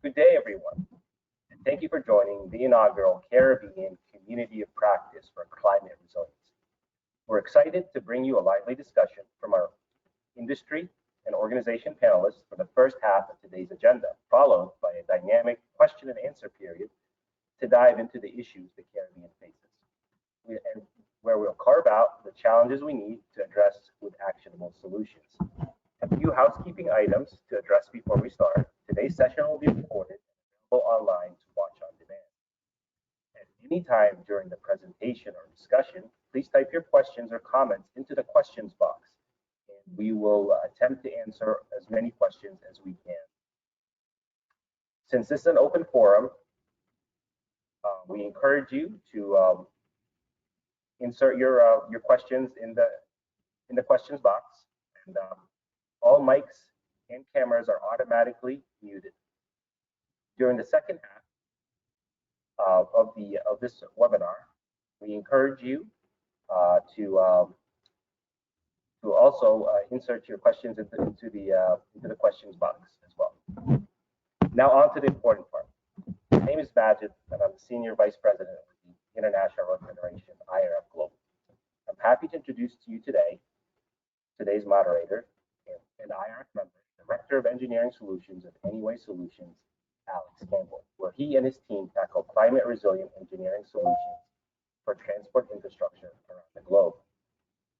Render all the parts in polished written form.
Good day, everyone, and thank you for joining the inaugural Caribbean Community of Practice for Climate Resilience. We're excited to bring you a lively discussion from our industry and organization panelists for the first half of today's agenda, followed by a dynamic question and answer period to dive into the issues the Caribbean faces, and where we'll carve out the challenges we need to address with actionable solutions. A few housekeeping items to address before we start. Today's session will be recorded and available online to watch on demand. At any time during the presentation or discussion, please type your questions or comments into the questions box, and we will attempt to answer as many questions as we can. Since this is an open forum, we encourage you to insert your questions in the questions box, and all mics and cameras are automatically muted. During the second half of this webinar, we encourage you to also insert your questions into the questions box as well. Now on to the important part. My name is Majid, and I'm the Senior Vice President of the International Road Federation, IRF Global. I'm happy to introduce to you today's moderator and IRF member, Director of Engineering Solutions of Anyway Solutions, Alex Campbell, where he and his team tackle climate resilient engineering solutions for transport infrastructure around the globe.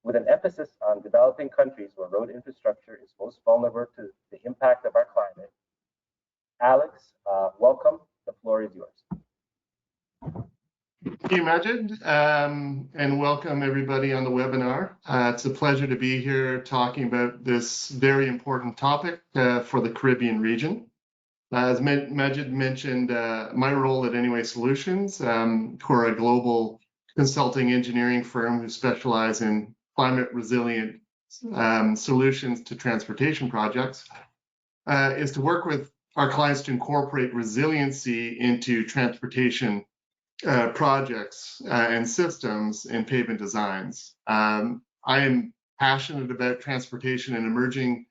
With an emphasis on developing countries where road infrastructure is most vulnerable to the impact of our climate. Alex, welcome. The floor is yours. Thank you, Majid, and welcome everybody on the webinar. It's a pleasure to be here talking about this very important topic for the Caribbean region. As Majid mentioned, my role at Anyway Solutions, we're a global consulting engineering firm who specialize in climate resilient solutions to transportation projects, is to work with our clients to incorporate resiliency into transportation projects and systems and pavement designs. I am passionate about transportation in emerging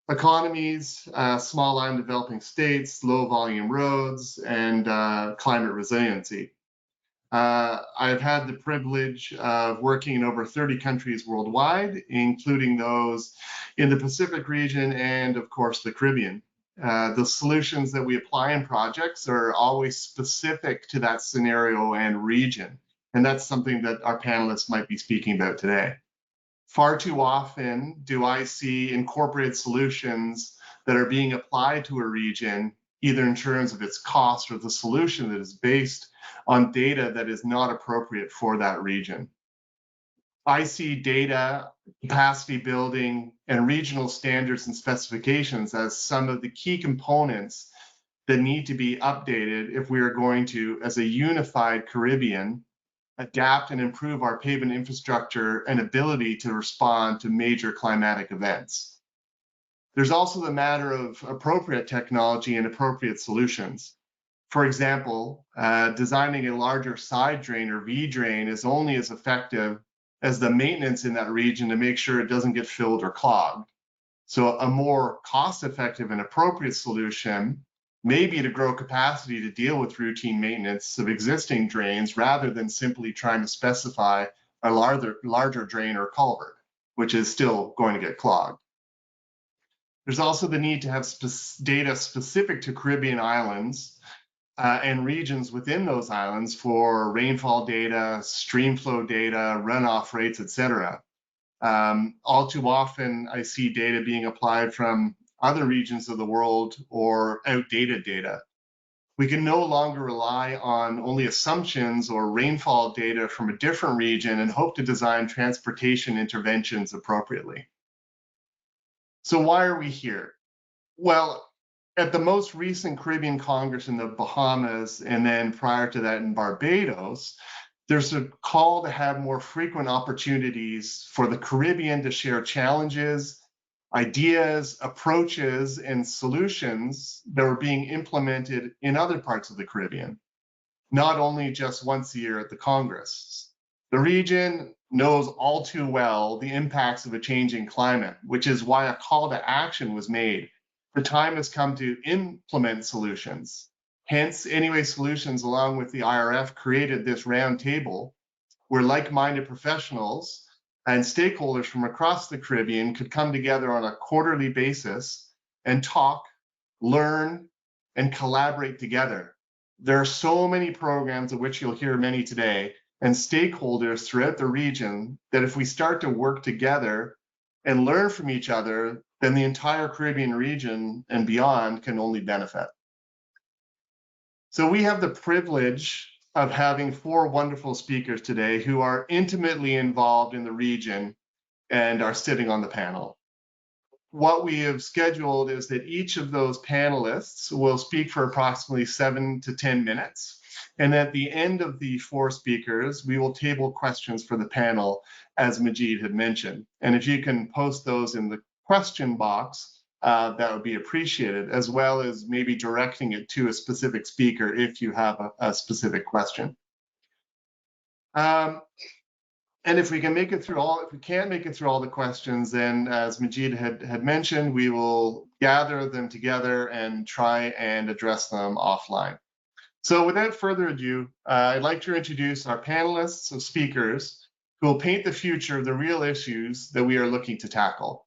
economies, small island developing states, low volume roads, and climate resiliency. I've had the privilege of working in over 30 countries worldwide, including those in the Pacific region and, of course, the Caribbean. The solutions that we apply in projects are always specific to that scenario and region, and that's something that our panelists might be speaking about today. Far too often do I see incorporated solutions that are being applied to a region, either in terms of its cost or the solution that is based on data that is not appropriate for that region. I see data, capacity building, and regional standards and specifications as some of the key components that need to be updated if we are going to, as a unified Caribbean, adapt and improve our pavement infrastructure and ability to respond to major climatic events. There's also the matter of appropriate technology and appropriate solutions. For example, designing a larger side drain or V drain is only as effective as the maintenance in that region to make sure it doesn't get filled or clogged. So a more cost-effective and appropriate solution may be to grow capacity to deal with routine maintenance of existing drains rather than simply trying to specify a larger drain or culvert, which is still going to get clogged. There's also the need to have data specific to Caribbean islands and regions within those islands for rainfall data, stream flow data, runoff rates, etc. All too often, I see data being applied from other regions of the world or outdated data. We can no longer rely on only assumptions or rainfall data from a different region and hope to design transportation interventions appropriately. So why are we here? Well, at the most recent Caribbean Congress in the Bahamas, and then prior to that in Barbados, there's a call to have more frequent opportunities for the Caribbean to share challenges, ideas, approaches, and solutions that are being implemented in other parts of the Caribbean, not only just once a year at the Congress. The region knows all too well the impacts of a changing climate, which is why a call to action was made the time has come to implement solutions. Hence, Anyway Solutions, along with the IRF, created this roundtable where like-minded professionals and stakeholders from across the Caribbean could come together on a quarterly basis and talk, learn, and collaborate together. There are so many programs, of which you'll hear many today, and stakeholders throughout the region that if we start to work together and learn from each other, then the entire Caribbean region and beyond can only benefit. So we have the privilege of having 4 wonderful speakers today who are intimately involved in the region and are sitting on the panel. What we have scheduled is that each of those panelists will speak for approximately 7 to 10 minutes. And at the end of the 4 speakers, we will table questions for the panel, as Majid had mentioned. And if you can post those in the question box, that would be appreciated, as well as maybe directing it to a specific speaker if you have a specific question. And if we can make it through all, if we can't make it through all the questions, then as Majid had mentioned, we will gather them together and try and address them offline. So without further ado, I'd like to introduce our panelists of speakers who will paint the future of the real issues that we are looking to tackle.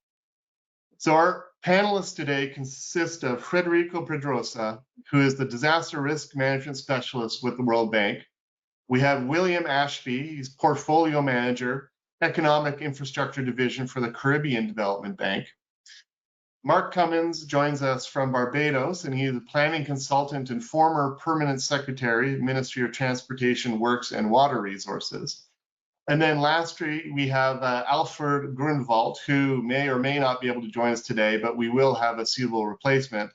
So our panelists today consist of Frederico Pedrosa, who is the Disaster Risk Management Specialist with the World Bank. We have William Ashby, he's Portfolio Manager, Economic Infrastructure Division for the Caribbean Development Bank. Mark Cummins joins us from Barbados, and he is a planning consultant and former permanent secretary, Ministry of Transportation, Works and Water Resources. And then lastly, we have Alfred Grunwald, who may or may not be able to join us today, but we will have a suitable replacement.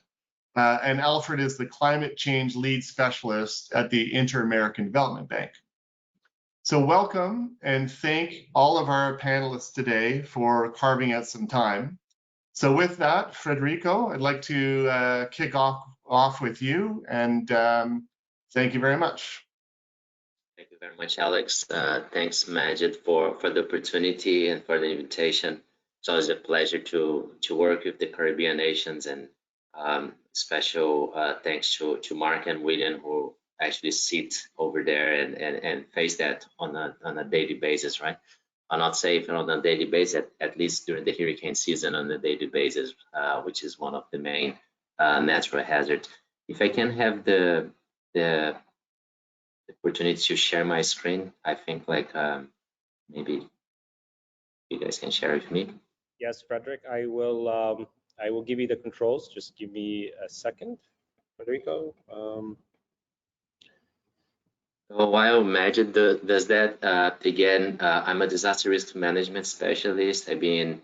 And Alfred is the climate change lead specialist at the Inter-American Development Bank. So welcome and thank all of our panelists today for carving out some time. So with that, Frederico, I'd like to kick off with you, and thank you very much. Thank you very much, Alex. Thanks, Majid, for the opportunity and for the invitation. It's always a pleasure to work with the Caribbean nations, and special thanks to Mark and William, who actually sit over there and face that on a daily basis, right? I'll not say if on a daily basis, at least during the hurricane season on a daily basis, which is one of the main natural hazards. If I can have the opportunity to share my screen, I think like maybe you guys can share with me. Yes, Frederick, I will give you the controls. Just give me a second, Federico. While Majid does that, again, I'm a disaster risk management specialist. I've been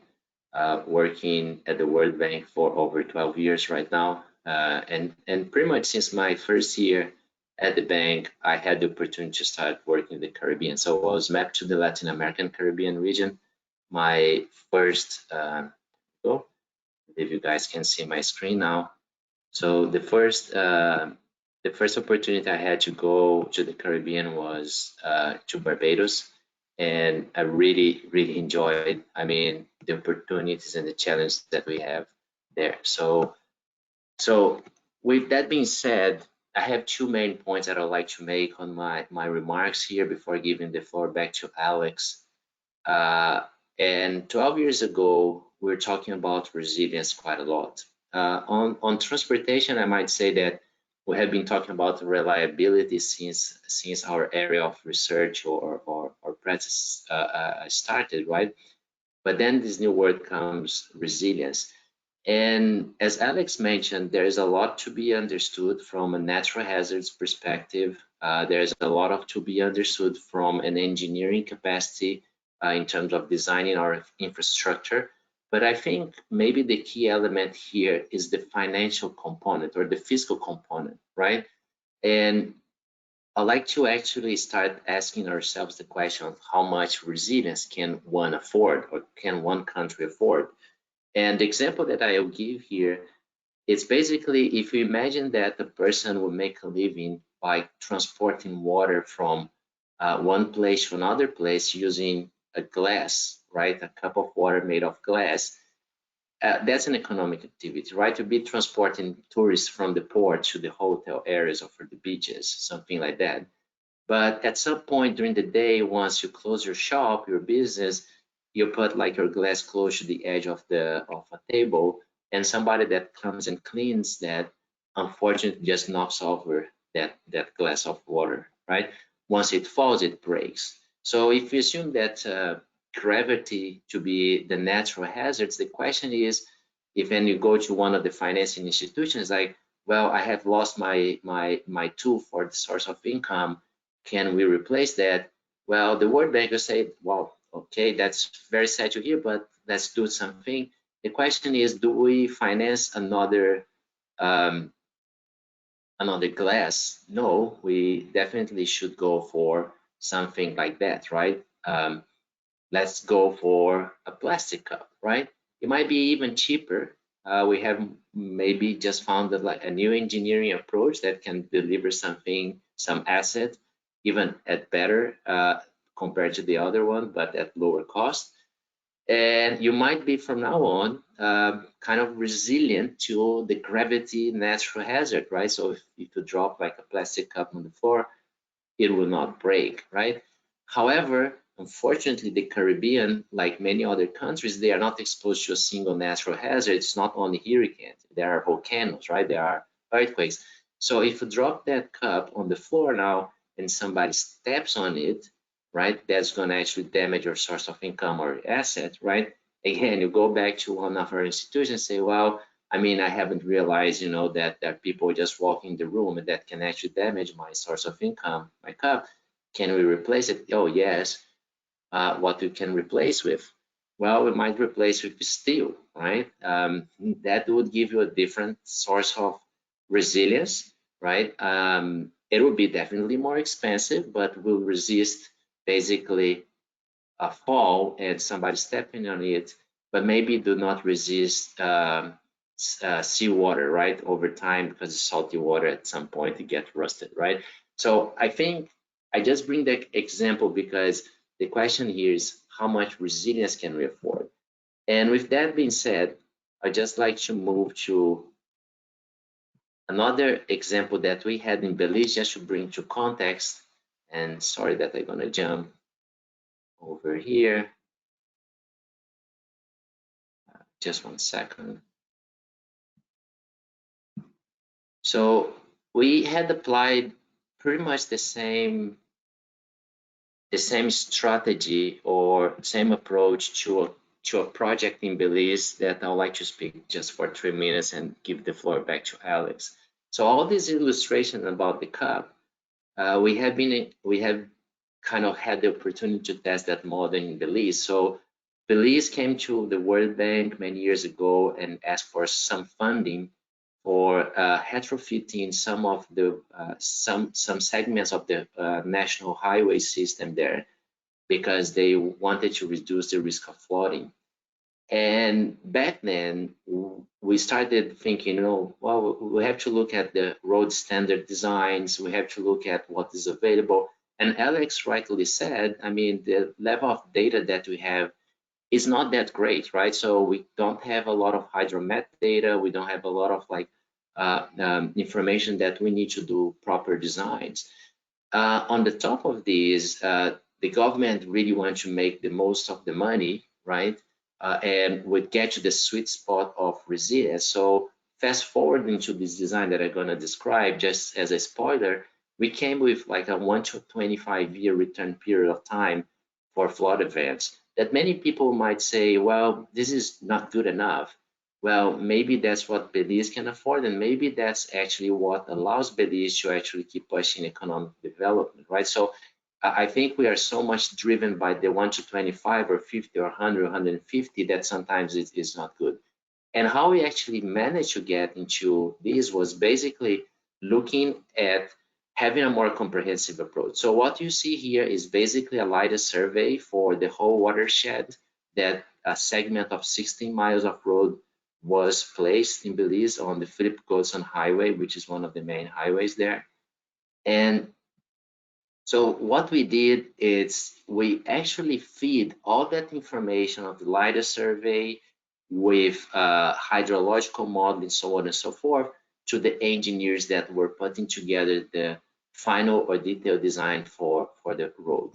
working at the World Bank for over 12 years right now. And pretty much since my first year at the bank, I had the opportunity to start working in the Caribbean. So I was mapped to the Latin American Caribbean region. My first, if you guys can see my screen now. So the first opportunity I had to go to the Caribbean was to Barbados, and I really enjoyed, I mean, the opportunities and the challenges that we have there. So with that being said, I have 2 main points that I'd like to make on my remarks here before giving the floor back to Alex. And 12 years ago, we were talking about resilience quite a lot. On transportation, I might say that we have been talking about reliability since our area of research or practice started, right? But then this new word comes, resilience. And as Alex mentioned, there is a lot to be understood from a natural hazards perspective. There's a lot to be understood from an engineering capacity in terms of designing our infrastructure. But I think maybe the key element here is the financial component or the fiscal component, right? And I'd like to actually start asking ourselves the question of how much resilience can one afford, or can one country afford? And the example that I will give here is basically, if you imagine that the person will make a living by transporting water from one place to another place using a glass, right? A cup of water made of glass. that's an economic activity, right? To be transporting tourists from the port to the hotel areas or for the beaches, something like that. But at some point during the day, once you close your shop, your business, you put like your glass close to the edge of a table, and somebody that comes and cleans that, unfortunately, just knocks over that glass of water, right? Once it falls, it breaks. So if you assume that gravity to be the natural hazards, the question is, if when you go to one of the financing institutions, like, well, I have lost my tool for the source of income, can we replace that? Well, the World Bank will say, well, okay, that's very sad to hear, but let's do something. The question is, do we finance another glass? No, we definitely should go for something like that, right? Let's go for a plastic cup, right? It might be even cheaper. We have maybe just found like a new engineering approach that can deliver something, some asset, even at better compared to the other one, but at lower cost. And you might be from now on kind of resilient to the gravity natural hazard, right? So if you drop like a plastic cup on the floor, it will not break, right? However, unfortunately, the Caribbean, like many other countries, they are not exposed to a single natural hazard. It's not only hurricanes. There are volcanoes, right? There are earthquakes. So if you drop that cup on the floor now and somebody steps on it, right, that's going to actually damage your source of income or asset, right? Again, you go back to one of our institutions and say, well, I mean, I haven't realized, you know, that there are people just walking the room and that can actually damage my source of income, my cup. Can we replace it? Oh, yes. What we can replace with? Well, we might replace with steel, right? That would give you a different source of resilience, right? It would be definitely more expensive, but will resist basically a fall and somebody stepping on it, but maybe do not resist seawater, right? Over time, because the salty water at some point it gets rusted, right? So I think I just bring that example because the question here is how much resilience can we afford? And with that being said, I'd just like to move to another example that we had in Belize, just to bring to context. And sorry that I'm gonna jump over here. Just 1 second. So we had applied pretty much the same strategy or same approach to a project in Belize that I would like to speak just for 3 minutes and give the floor back to Alex. So all these illustrations about the cup, we have kind of had the opportunity to test that model in Belize. So Belize came to the World Bank many years ago and asked for some funding for retrofitting some of the some segments of the national highway system there, because they wanted to reduce the risk of flooding. And back then, we started thinking, you know, well, we have to look at the road standard designs. We have to look at what is available. And Alex rightly said, I mean, the level of data that we have is not that great, right? So we don't have a lot of hydromet data. We don't have a lot of like information that we need to do proper designs. On the top of these, the government really wants to make the most of the money, right? And would get to the sweet spot of resilience. So fast forward into this design that I'm going to describe, just as a spoiler, we came with like a 1 to 25-year return period of time for flood events that many people might say, well, this is not good enough. Well, maybe that's what Belize can afford, and maybe that's actually what allows Belize to actually keep pushing economic development, right? So I think we are so much driven by the 1 to 25 or 50 or 100, 150 that sometimes it is not good. And how we actually managed to get into this was basically looking at having a more comprehensive approach. So what you see here is basically a LiDAR survey for the whole watershed, that a segment of 16 miles of road was placed in Belize on the Philip Godson Highway, which is one of the main highways there. And so what we did is we actually feed all that information of the LiDAR survey with hydrological modeling, so on and so forth, to the engineers that were putting together the final or detailed design for the road.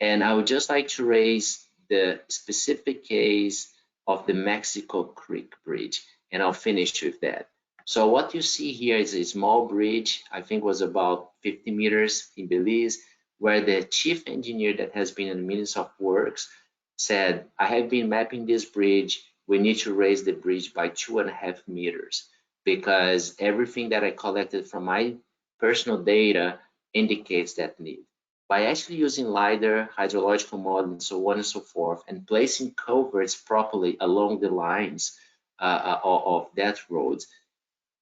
And I would just like to raise the specific case of the Mexico Creek Bridge, and I'll finish with that. So what you see here is a small bridge, I think was about 50 meters in Belize, where the chief engineer that has been in the Ministry of Works said, I have been mapping this bridge, we need to raise the bridge by 2.5 meters, because everything that I collected from my personal data indicates that need. By actually using LiDAR, hydrological modeling, and so on and so forth, and placing culverts properly along the lines of that road,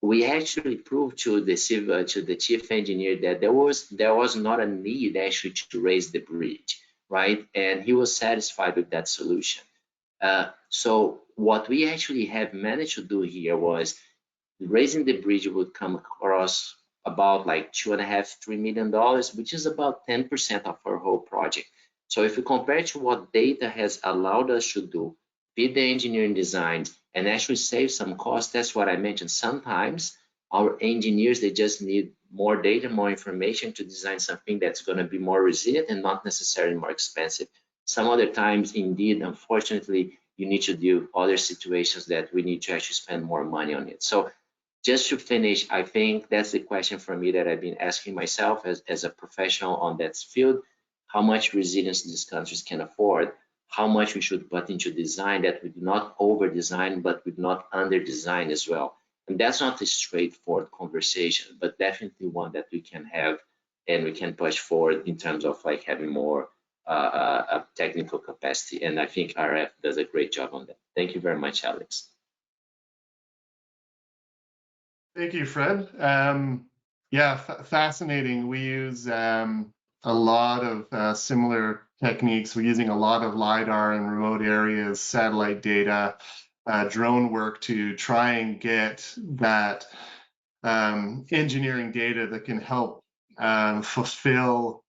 we actually proved to the chief engineer that there was not a need actually to raise the bridge, right? And he was satisfied with that solution. So what we actually have managed to do here was raising the bridge would come across about like $2.5–3 million, which is about 10% of our whole project. So if you compare to what data has allowed us to do, with the engineering designs, and actually save some costs, that's what I mentioned. Sometimes our engineers, they just need more data, more information to design something that's going to be more resilient and not necessarily more expensive. Some other times, indeed, unfortunately, you need to deal with other situations that we need to actually spend more money on it. So just to finish, I think that's the question for me that I've been asking myself as a professional on that field. How much resilience these countries can afford? How much we should put into design that we do not over-design, but we do not under-design as well. And that's not a straightforward conversation, but definitely one that we can have and we can push forward in terms of like having more technical capacity. And I think RF does a great job on that. Thank you very much, Alex. Thank you, Fred. Yeah, fascinating. We use a lot of similar techniques. We're using a lot of LiDAR in remote areas, satellite data, drone work to try and get that engineering data that can help fulfill,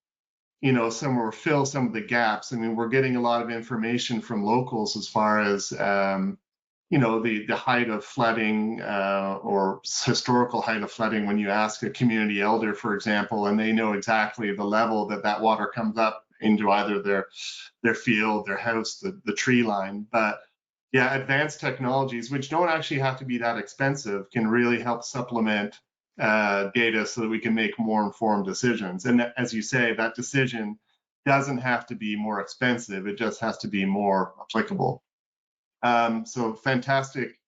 fill some of the gaps. I mean, we're getting a lot of information from locals as far as the height of flooding or historical height of flooding when you ask a community elder, for example, and they know exactly the level that water comes up into either their field, their house, the tree line. But yeah, advanced technologies, which don't actually have to be that expensive, can really help supplement data so that we can make more informed decisions. And as you say, that decision doesn't have to be more expensive, it just has to be more applicable. So fantastic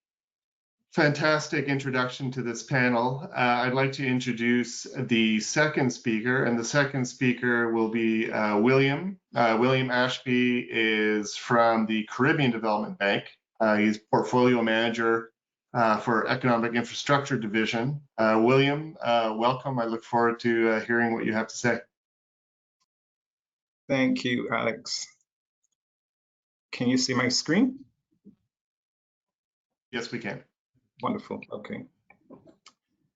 introduction to this panel. I'd like to introduce the second speaker, and the second speaker will be William. William Ashby is from the Caribbean Development Bank. He's portfolio manager for Economic Infrastructure Division. William, welcome. I look forward to hearing what you have to say. Thank you, Alex. Can you see my screen? Yes, we can. Wonderful. Okay.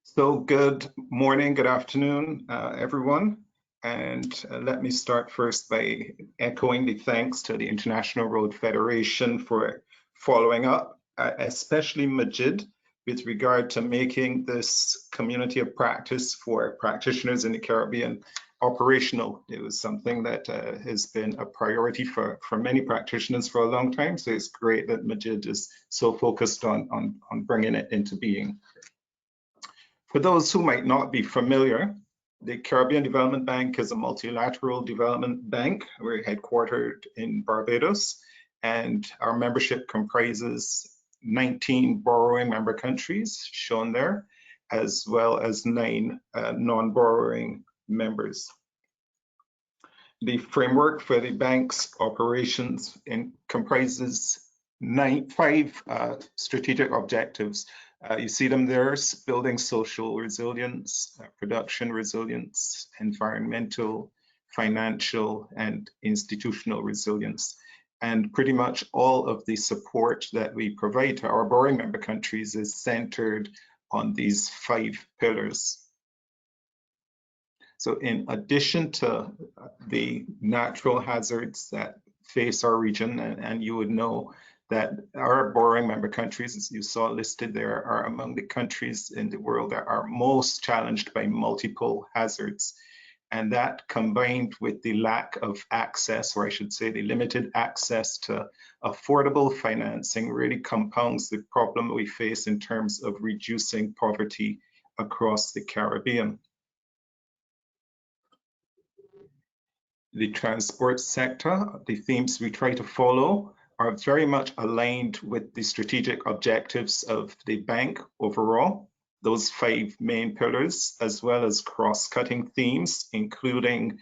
So good morning, good afternoon, everyone. And let me start first by echoing the thanks to the International Road Federation for following up, especially Majid, with regard to making this community of practice for practitioners in the Caribbean operational. It was something that has been a priority for many practitioners for a long time. So it's great that Majid is so focused on bringing it into being. For those who might not be familiar, the Caribbean Development Bank is a multilateral development bank. We're headquartered in Barbados, and our membership comprises 19 borrowing member countries shown there, as well as 9 non-borrowing members. The framework for the bank's operations comprises 5 strategic objectives. You see them there: building social resilience, production resilience, environmental, financial, and institutional resilience. And pretty much all of the support that we provide to our borrowing member countries is centered on these 5 pillars. So in addition to the natural hazards that face our region, and you would know that our borrowing member countries, as you saw listed there, are among the countries in the world that are most challenged by multiple hazards. And that, combined with the lack of access, or I should say the limited access to affordable financing, really compounds the problem we face in terms of reducing poverty across the Caribbean. The transport sector, the themes we try to follow are very much aligned with the strategic objectives of the bank overall, those 5 main pillars, as well as cross-cutting themes, including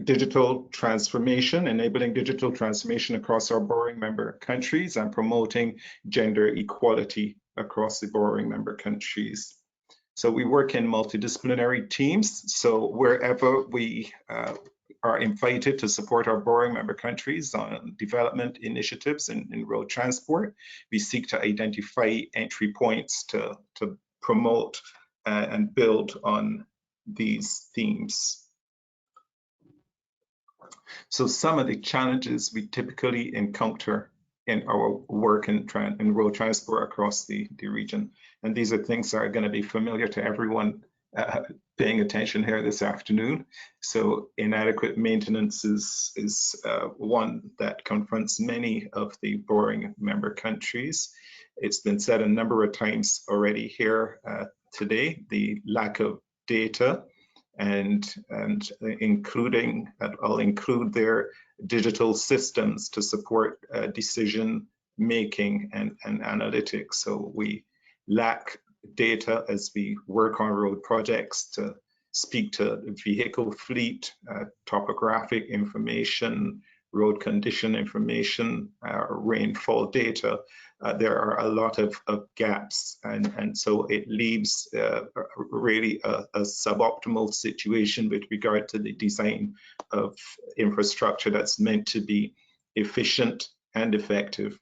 digital transformation, enabling digital transformation across our borrowing member countries, and promoting gender equality across the borrowing member countries. So we work in multidisciplinary teams. So wherever we are invited to support our borrowing member countries on development initiatives in road transport, we seek to identify entry points to promote and build on these themes. So some of the challenges we typically encounter in our work in road transport across the region. And these are things that are going to be familiar to everyone paying attention here this afternoon. So inadequate maintenance is one that confronts many of the borrowing member countries. It's been said a number of times already here today, the lack of data, and including, I'll include their digital systems to support decision making and analytics. So we lack data as we work on road projects to speak to vehicle fleet, topographic information, road condition information, rainfall data. There are a lot of gaps, and so it leaves really a suboptimal situation with regard to the design of infrastructure that's meant to be efficient and effective.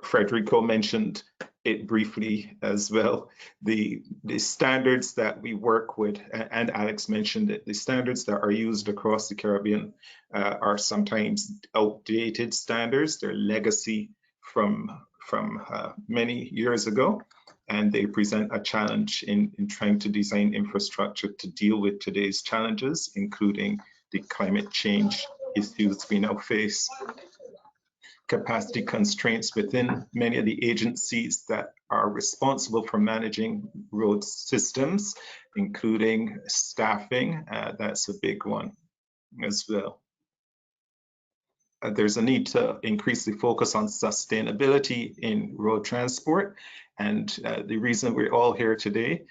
Federico mentioned it briefly as well. The standards that we work with, and Alex mentioned it, the standards that are used across the Caribbean are sometimes outdated standards. They're legacy from many years ago, and they present a challenge in trying to design infrastructure to deal with today's challenges, including the climate change issues we now face. Capacity constraints within many of the agencies that are responsible for managing road systems, including staffing. That's a big one as well. There's a need to increase the focus on sustainability in road transport. And the reason we're all here today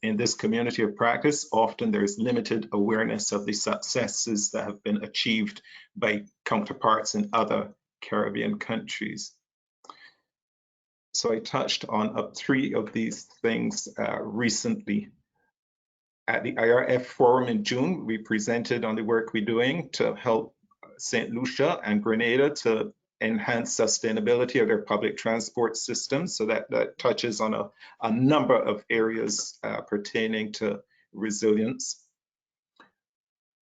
in this community of practice, often there's limited awareness of the successes that have been achieved by counterparts in other Caribbean countries. So I touched on 3 of these things recently. At the IRF forum in June, we presented on the work we're doing to help St. Lucia and Grenada to enhance sustainability of their public transport systems. So that touches on a number of areas pertaining to resilience.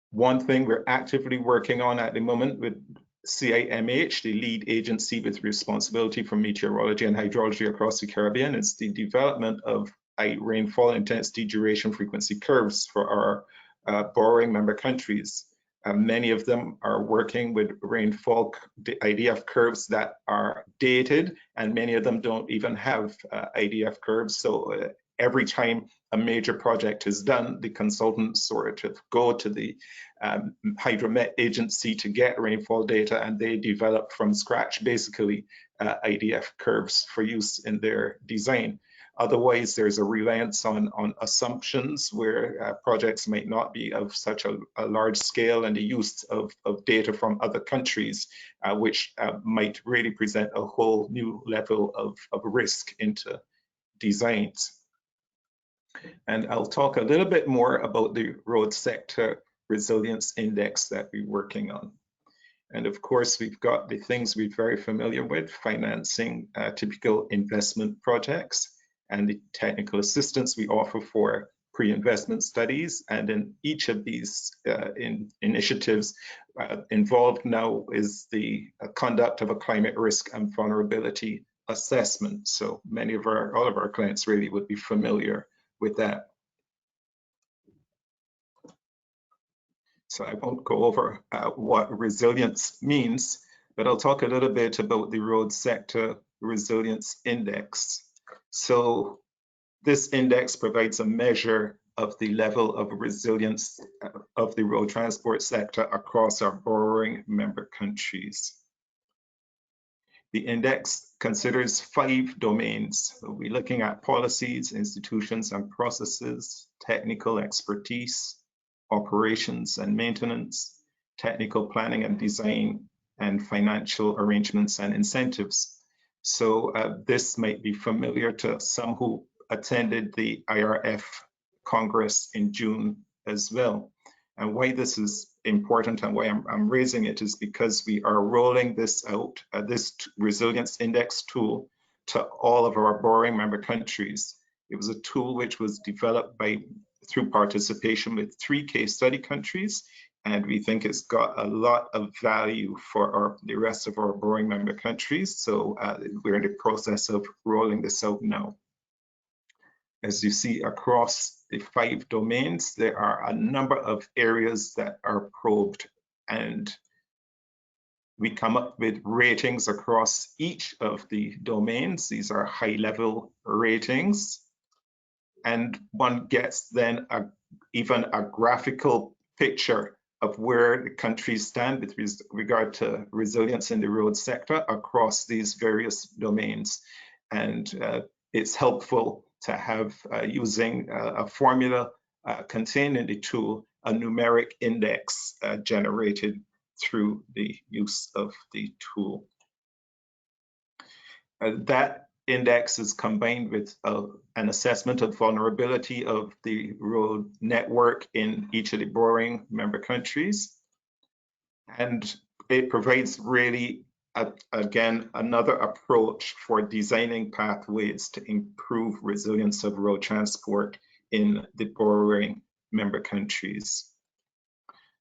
One thing we're actively working on at the moment with CIMH, the lead agency with responsibility for meteorology and hydrology across the Caribbean, is the development of rainfall intensity duration frequency curves for our borrowing member countries. Many of them are working with rainfall IDF curves that are dated, and many of them don't even have IDF curves. So every time a major project is done, the consultants sort of go to the hydromet agency to get rainfall data, and they develop from scratch basically IDF curves for use in their design. Otherwise, there's a reliance on assumptions where projects might not be of such a large scale, and the use of data from other countries, which might really present a whole new level of risk into designs. And I'll talk a little bit more about the road sector resilience index that we're working on. And of course, we've got the things we're very familiar with: financing typical investment projects, and the technical assistance we offer for pre-investment studies. And in each of these initiatives involved now is the conduct of a climate risk and vulnerability assessment. So all of our clients really would be familiar with that. So I won't go over what resilience means, but I'll talk a little bit about the Road Sector Resilience Index. So this index provides a measure of the level of resilience of the road transport sector across our borrowing member countries. The index considers 5 domains. So we're looking at policies, institutions and processes, technical expertise, operations and maintenance, technical planning and design, and financial arrangements and incentives. So this might be familiar to some who attended the IRF Congress in June as well. And why this is important and why I'm raising it is because we are rolling this out, this resilience index tool, to all of our borrowing member countries. It was a tool which was developed through participation with 3 case study countries, and we think it's got a lot of value for the rest of our borrowing member countries. So we're in the process of rolling this out now. As you see across the 5 domains, there are a number of areas that are probed, and we come up with ratings across each of the domains. These are high-level ratings, and one gets then even a graphical picture of where the countries stand with regard to resilience in the road sector across these various domains. And it's helpful to have, using a formula contained in the tool, a numeric index generated through the use of the tool. That index is combined with an assessment of vulnerability of the road network in each of the borrowing member countries. And it provides really, again, another approach for designing pathways to improve resilience of road transport in the borrowing member countries.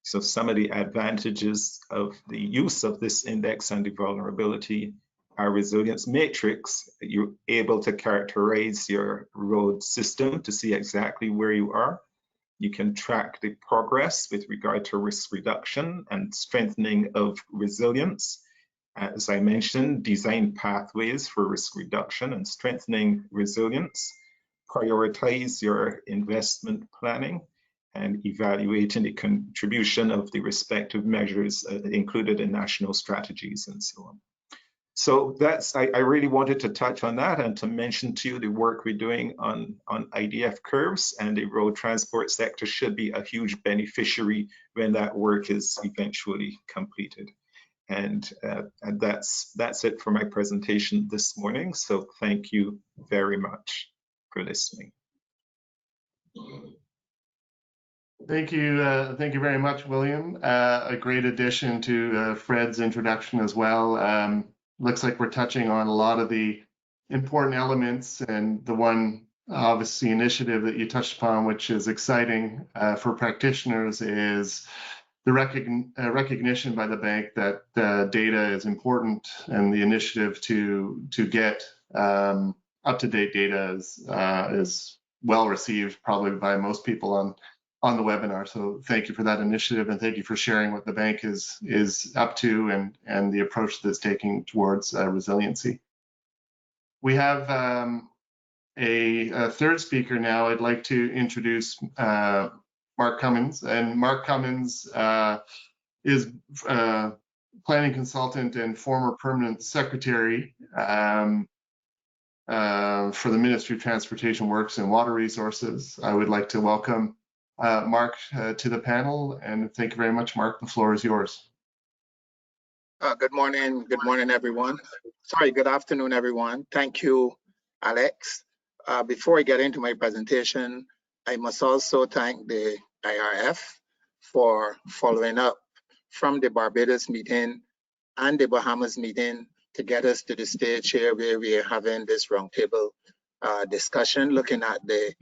So some of the advantages of the use of this index and the vulnerability are resilience matrix. You're able to characterize your road system to see exactly where you are. You can track the progress with regard to risk reduction and strengthening of resilience. As I mentioned, design pathways for risk reduction and strengthening resilience. Prioritize your investment planning and evaluating the contribution of the respective measures included in national strategies and so on. So I really wanted to touch on that and to mention to you the work we're doing on IDF curves, and the road transport sector should be a huge beneficiary when that work is eventually completed. And that's it for my presentation this morning. So thank you very much for listening. Thank you very much, William. A great addition to Fred's introduction as well. Looks like we're touching on a lot of the important elements, and the one obviously initiative that you touched upon, which is exciting for practitioners, is the recognition by the bank that data is important, and the initiative to get up-to-date data is well received probably by most people on the webinar. So thank you for that initiative, and thank you for sharing what the bank is up to and the approach that's taking towards resiliency. We have a third speaker now. I'd like to introduce Mark Cummins, and Mark Cummins is planning consultant and former permanent secretary for the Ministry of Transportation Works and Water Resources. I would like to welcome Mark to the panel, and thank you very much, Mark. The floor is yours. Good morning, everyone. Sorry, good afternoon, everyone. Thank you, Alex. Before I get into my presentation, I must also thank the IRF for following up from the Barbados meeting and the Bahamas meeting to get us to the stage here where we are having this roundtable discussion, looking at the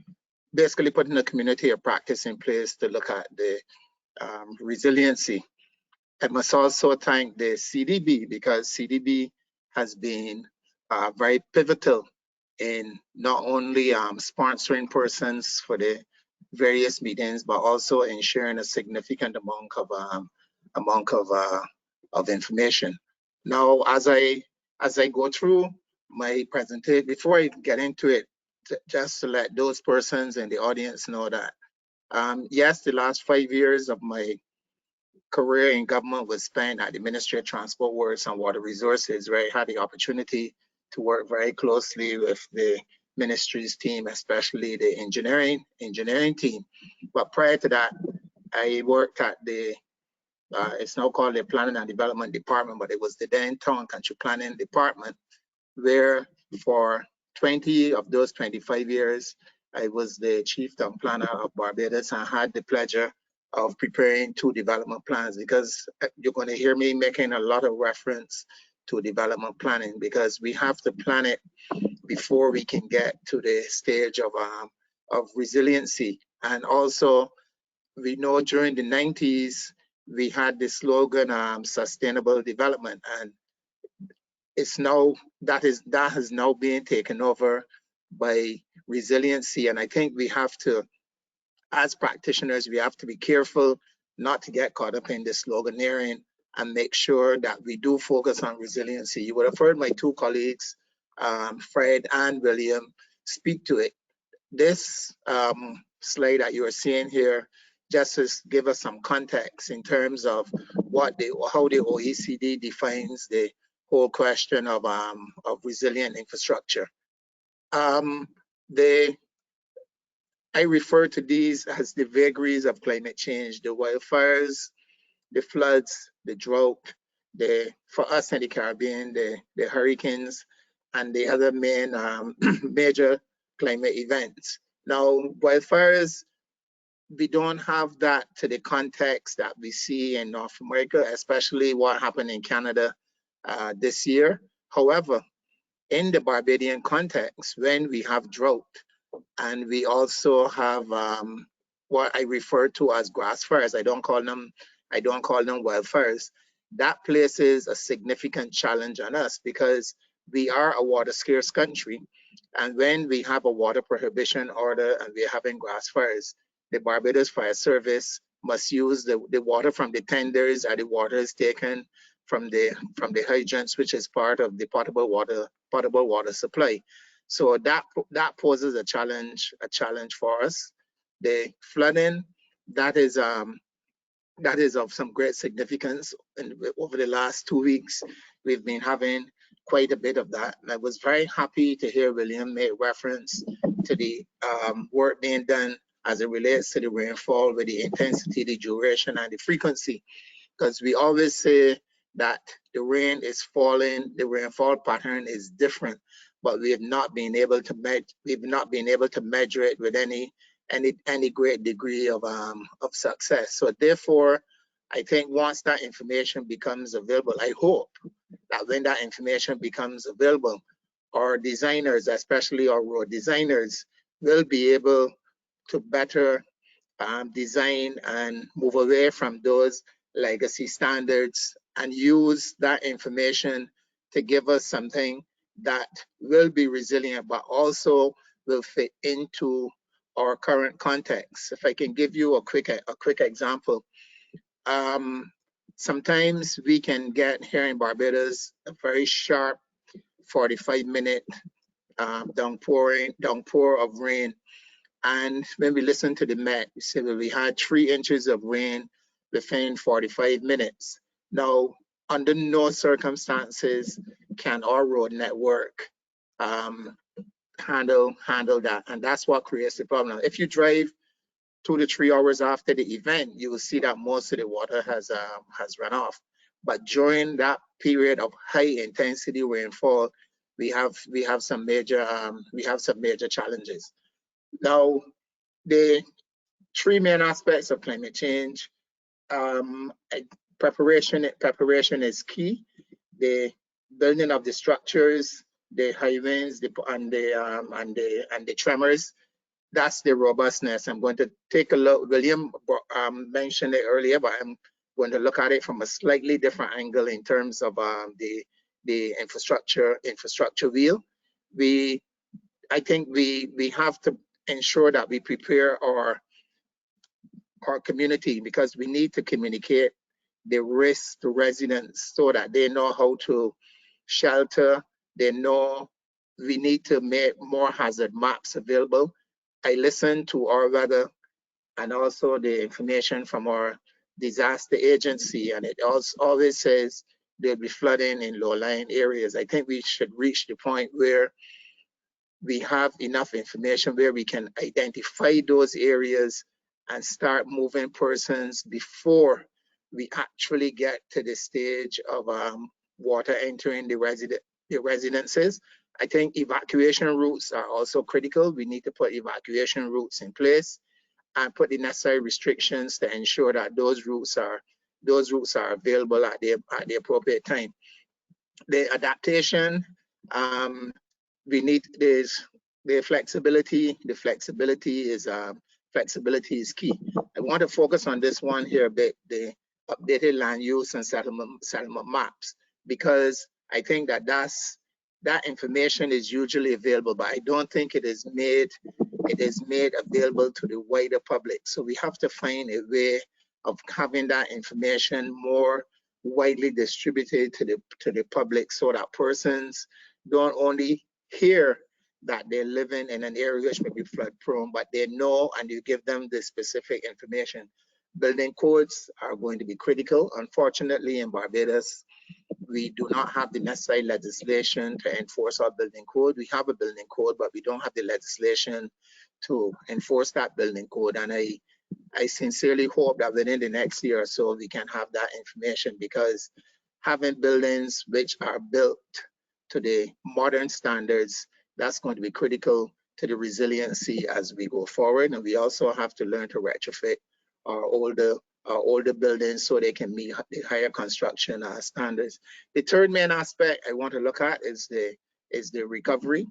basically putting a community of practice in place to look at the resiliency. I must also thank the CDB, because CDB has been very pivotal in not only sponsoring persons for the various meetings, but also ensuring a significant amount of information. Now, as I go through my presentation, before I get into it, just to let those persons in the audience know that yes, the last 5 years of my career in government was spent at the Ministry of Transport, Works and Water Resources, where I had the opportunity to work very closely with the ministry's team, especially the engineering team. But prior to that, I worked at the it's now called the Planning and Development Department, but it was the then Town and Country Planning Department, where for 20 of those 25 years, I was the Chief Town Planner of Barbados and had the pleasure of preparing 2 development plans, because you're going to hear me making a lot of reference to development planning, because we have to plan it before we can get to the stage of resiliency. And also, we know during the 90s, we had the slogan sustainable development, and it's now that has now been taken over by resiliency. And I think we have to, as practitioners, we have to be careful not to get caught up in the sloganeering and make sure that we do focus on resiliency. You would have heard my 2 colleagues, Fred and William, speak to it. This slide that you're seeing here just to give us some context in terms of how the OECD defines the whole question of resilient infrastructure. I refer to these as the vagaries of climate change: the wildfires, the floods, the drought, for us in the Caribbean, the hurricanes, and the other main major climate events. Now, wildfires, we don't have that to the context that we see in North America, especially what happened in Canada this year. However, in the Barbadian context, when we have drought and we also have what I refer to as grass fires, I don't call them wildfires, that places a significant challenge on us, because we are a water scarce country. And when we have a water prohibition order and we're having grass fires, the Barbados Fire Service must use the water from the tenders, or the water is taken from the hydrants, which is part of the potable water supply. So that poses a challenge for us. The flooding, that is of some great significance. And over the last 2 weeks, we've been having quite a bit of that. And I was very happy to hear William make reference to the work being done as it relates to the rainfall, with the intensity, the duration, and the frequency. Because we always say that the rain is falling, the rainfall pattern is different, but we have not been able to measure it with any great degree of success. So therefore, I think once that information becomes available, I hope that when that information becomes available, our designers, especially our road designers, will be able to better design and move away from those legacy standards and use that information to give us something that will be resilient, but also will fit into our current context. If I can give you a quick example, sometimes we can get here in Barbados a very sharp 45-minute downpour of rain. And when we listen to the Met, we say that we had 3 inches of rain within 45 minutes. Now, under no circumstances can our road network handle that, and that's what creates the problem. If you drive 2 to 3 hours after the event, you will see that most of the water has run off. But during that period of high intensity rainfall, we have some major challenges. Now, the 3 main aspects of climate change, preparation is key. The building of the structures, the high winds, and the tremors, that's the robustness. I'm going to take a look. William mentioned it earlier, but I'm going to look at it from a slightly different angle in terms of the infrastructure wheel. I think we have to ensure that we prepare our community, because we need to communicate the risks to residents so that they know how to shelter. They know we need to make more hazard maps available. I listened to our weather and also the information from our disaster agency, and it always says there'll be flooding in low-lying areas. I think we should reach the point where we have enough information where we can identify those areas and start moving persons before we actually get to the stage of water entering the residences. I think evacuation routes are also critical. We need to put evacuation routes in place and put the necessary restrictions to ensure that those routes are available at the appropriate time. The adaptation, we need the flexibility. The flexibility is key. I want to focus on this one here a bit, the updated land use and settlement maps, because I think that information is usually available, but I don't think it is made available to the wider public. So we have to find a way of having that information more widely distributed to the public, so that persons don't only hear that they're living in an area which may be flood prone, but they know, and you give them the specific information. Building codes are going to be critical. Unfortunately, in Barbados, we do not have the necessary legislation to enforce our building code. We have a building code, but we don't have the legislation to enforce that building code. And I sincerely hope that within the next year or so, we can have that information, because having buildings which are built to the modern standards, that's going to be critical to the resiliency as we go forward. And we also have to learn to retrofit our older buildings so they can meet the higher construction standards. The third main aspect I want to look at is the recovery.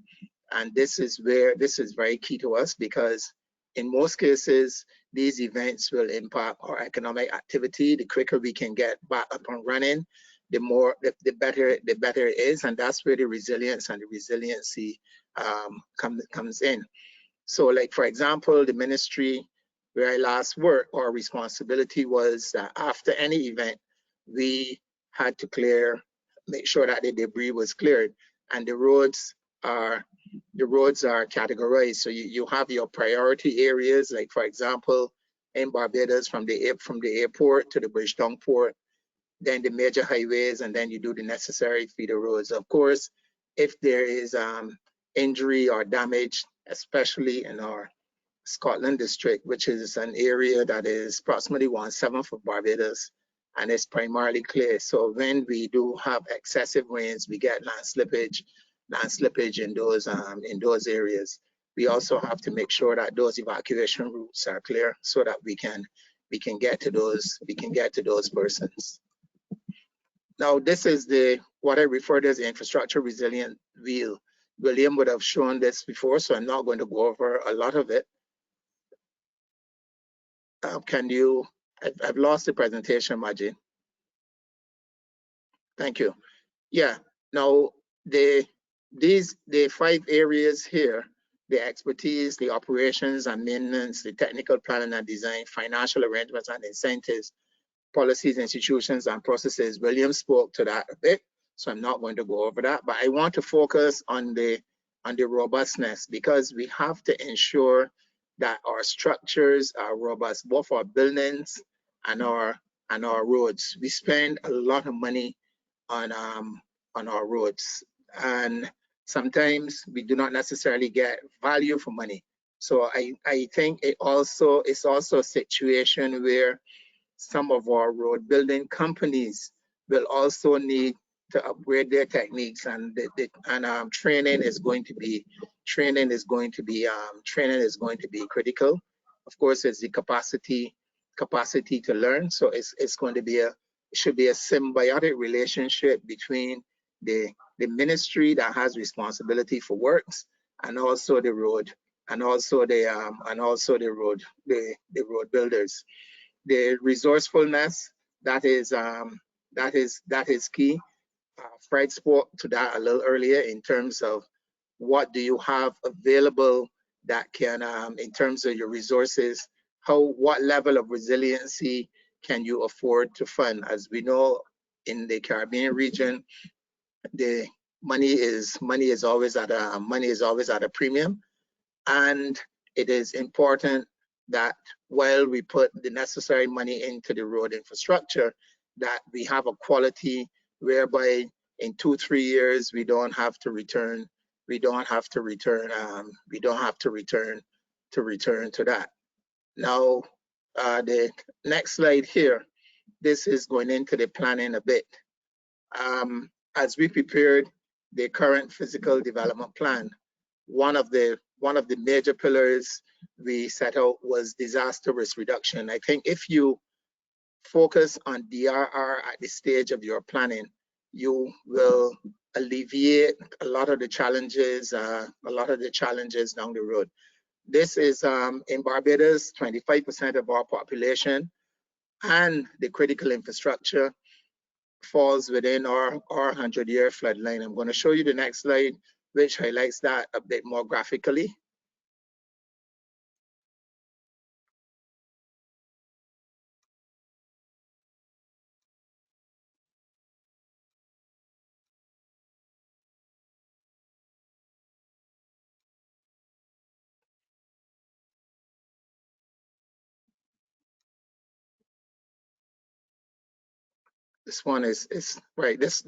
And this is very key to us, because in most cases, these events will impact our economic activity. The quicker we can get back up and running, the better it is, and that's where the resilience and the resiliency comes in. So, like for example, the ministry where I last worked, our responsibility was that after any event, we had to make sure that the debris was cleared, and the roads are categorized. So you have your priority areas, like for example, in Barbados, from the airport to the Bridgetown port, then the major highways, and then you do the necessary feeder roads. Of course, if there is injury or damage, especially in our Scotland district, which is an area that is approximately 1/7 of Barbados, and it's primarily clay. So when we do have excessive rains, we get land slippage in those areas. We also have to make sure that those evacuation routes are clear so that we can get to those persons. Now, this is what I refer to as the infrastructure resilient wheel. William would have shown this before, so I'm not going to go over a lot of it. I've lost the presentation, Majid. Thank you. Yeah, now the 5 areas here, the expertise, the operations and maintenance, the technical planning and design, financial arrangements and incentives, policies, institutions and processes. William spoke to that a bit, so I'm not going to go over that, but I want to focus on the robustness, because we have to ensure that our structures are robust, both our buildings and our roads. We spend a lot of money on our roads, and sometimes we do not necessarily get value for money. So I think it's also a situation where some of our road building companies will also need to upgrade their techniques, and training is going to be critical. Of course, it's the capacity to learn. So it's going to be it should be a symbiotic relationship between the ministry that has responsibility for works and also the road and also the road builders. The resourcefulness, that is key. Fred spoke to that a little earlier in terms of what do you have available that can, in terms of your resources, what level of resiliency can you afford to fund? As we know, in the Caribbean region, the money is always at a premium, and it is important that while we put the necessary money into the road infrastructure, that we have a quality whereby in 2-3 years we don't have to return to that. Now, the next slide here, this is going into the planning a bit. As we prepared the current physical development plan, one of the major pillars we set out was disaster risk reduction. I think if you focus on DRR at the stage of your planning, you will alleviate a lot of the challenges down the road. This is in Barbados, 25% of our population and the critical infrastructure falls within our 100-year floodline. I'm going to show you the next slide, which highlights that a bit more graphically. This one is right. This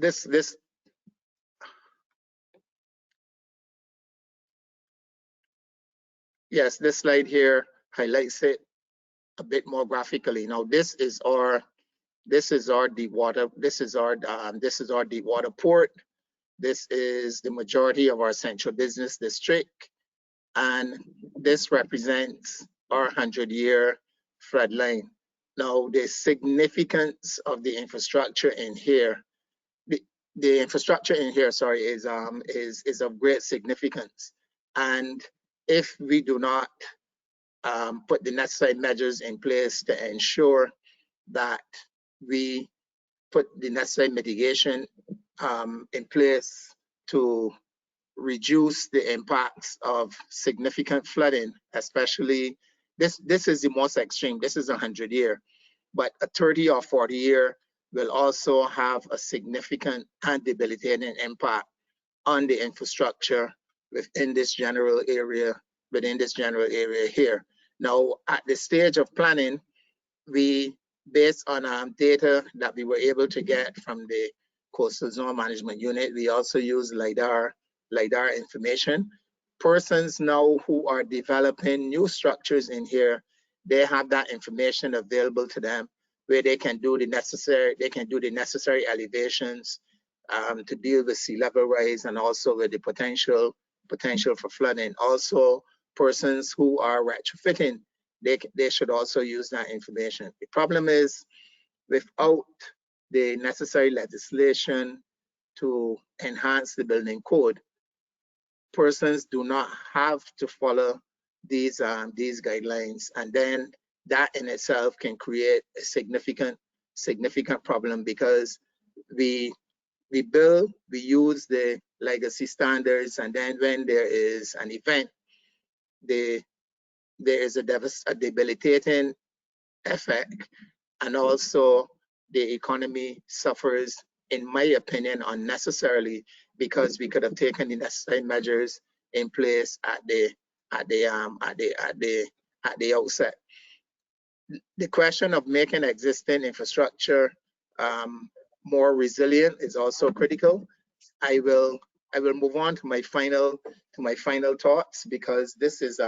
yes, this slide here highlights it a bit more graphically. Now this is our deep water port. This is the majority of our central business district, and this represents our 100-year floodline. Now, the significance of the infrastructure in here, the infrastructure in here, sorry, is of great significance. And if we do not put the necessary measures in place to ensure that we put the necessary mitigation in place to reduce the impacts of significant flooding, especially this is the most extreme. This is 100-year, but a 30 or 40-year will also have a significant and debilitating impact on the infrastructure within this general area here. Now, at the stage of planning, we, based on data that we were able to get from the Coastal Zone Management Unit, we also use LIDAR information. Persons now who are developing new structures in here, they have that information available to them where they can do the necessary elevations to deal with sea level rise and also with the potential for flooding. Also, persons who are retrofitting, they should also use that information. The problem is, without the necessary legislation to enhance the building code, persons do not have to follow these guidelines, and then that in itself can create a significant problem, because we use the legacy standards, and then when there is an event, there is a debilitating effect, and also the economy suffers, in my opinion, unnecessarily, because we could have taken the necessary measures in place at the outset. The question of making existing infrastructure more resilient is also critical. I will move on to my final thoughts, because this is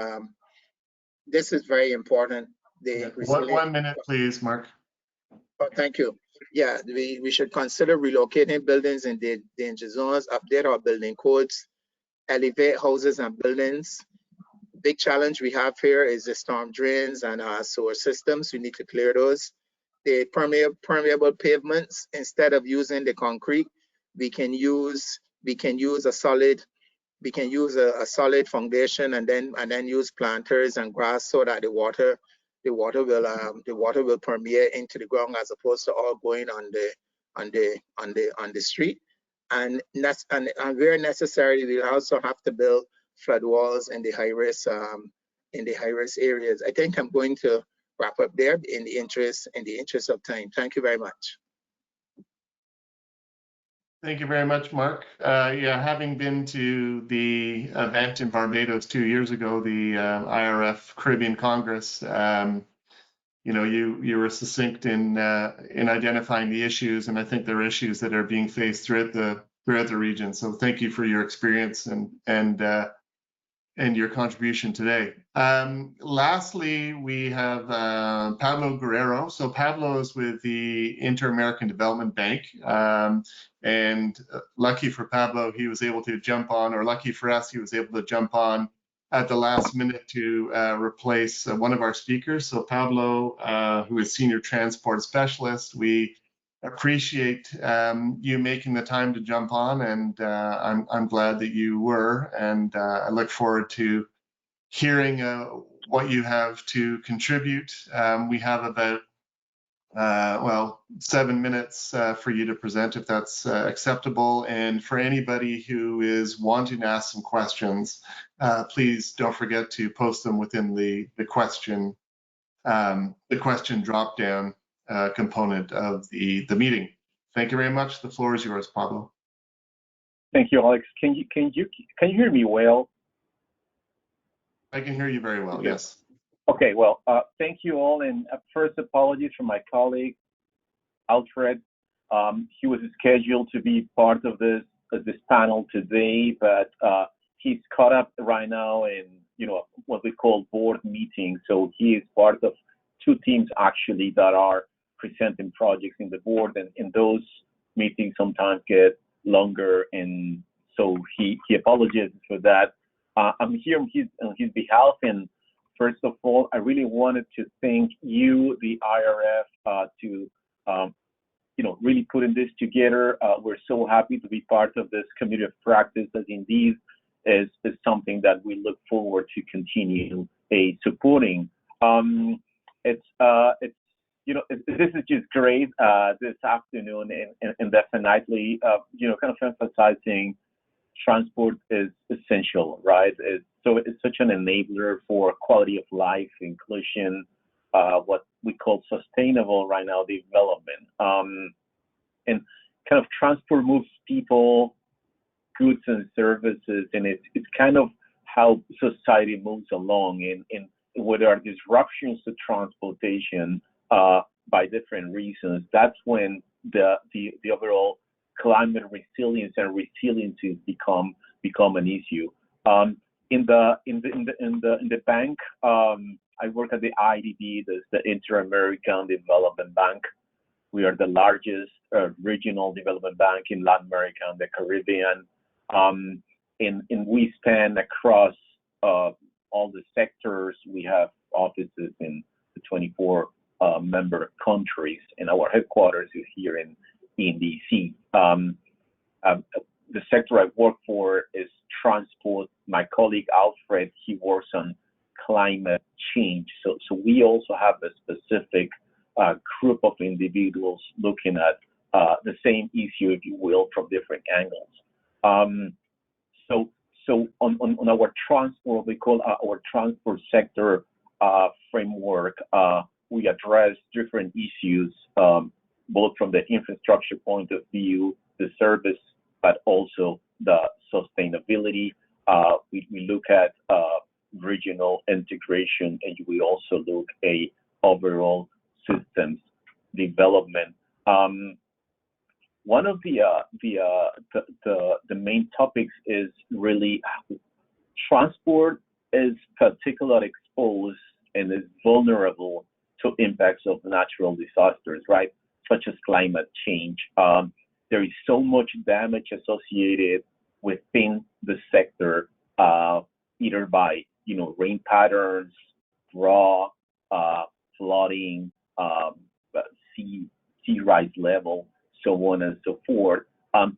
very important. One minute, please, Mark. Oh, thank you. Yeah, we should consider relocating buildings in the danger zones, update our building codes, elevate houses and buildings. Big challenge we have here is the storm drains and sewer systems. We need to clear those. The permeable pavements, instead of using the concrete, we can use a solid use a solid foundation, and then use planters and grass so that the water will permeate into the ground as opposed to all going on the street. And where necessary, we also have to build flood walls in the high risk areas. I think I'm going to wrap up there in the interest of time. Thank you very much. Thank you very much, Mark. Yeah, having been to the event in Barbados 2 years ago, the IRF Caribbean Congress, you know, you were succinct in identifying the issues, and I think there are issues that are being faced throughout the region. So thank you for your experience and your contribution today. Lastly, we have Pablo Guerrero. So Pablo is with the Inter-American Development Bank. And lucky for Pablo, he was able to jump on, or lucky for us, he was able to jump on at the last minute to replace one of our speakers. So Pablo, who is Senior Transport Specialist, we appreciate you making the time to jump on, and I'm glad that you were, and I look forward to hearing what you have to contribute. We have about 7 minutes for you to present, if that's acceptable. And for anybody who is wanting to ask some questions, please don't forget to post them within the question drop down component of the meeting. Thank you very much. The floor is yours, Pablo. Thank you, Alex. Can you hear me well? I can hear you very well. Yes. Okay. Well, thank you all, and first apologies from my colleague Alfred. He was scheduled to be part of this panel today, but he's caught up right now in what we call board meetings. So he is part of two teams actually that are presenting projects in the board, and those meetings sometimes get longer, and so he apologizes for that. I'm here on his behalf, and first of all, I really wanted to thank you, the IRF, to really putting this together. We're so happy to be part of this community of practice, as indeed is something that we look forward to continue supporting. This is just great this afternoon, and definitely kind of emphasizing transport is essential, right? So it's such an enabler for quality of life, inclusion, what we call sustainable right now development. And kind of transport moves people, goods and services, and it's kind of how society moves along. And where there are disruptions to transportation by different reasons, that's when the overall climate resilience and resiliency become an issue. In the bank, I work at the IDB, the Inter-American Development Bank. We are the largest regional development bank in Latin America and the Caribbean. And we span across all the sectors. We have offices in the 24 member countries, and our headquarters is here in DC. The sector I work for is transport. My colleague Alfred, he works on climate change. So we also have a specific group of individuals looking at the same issue, if you will, from different angles. So on our transport, we call our transport sector framework, we address different issues, both from the infrastructure point of view, the service, but also the sustainability. We look at regional integration, and we also look at overall systems development. One of the main topics is really transport is particularly exposed and is vulnerable to impacts of natural disasters, right? Such as climate change. There is so much damage associated within the sector, either by rain patterns, drought, flooding, sea rise level, so on and so forth. And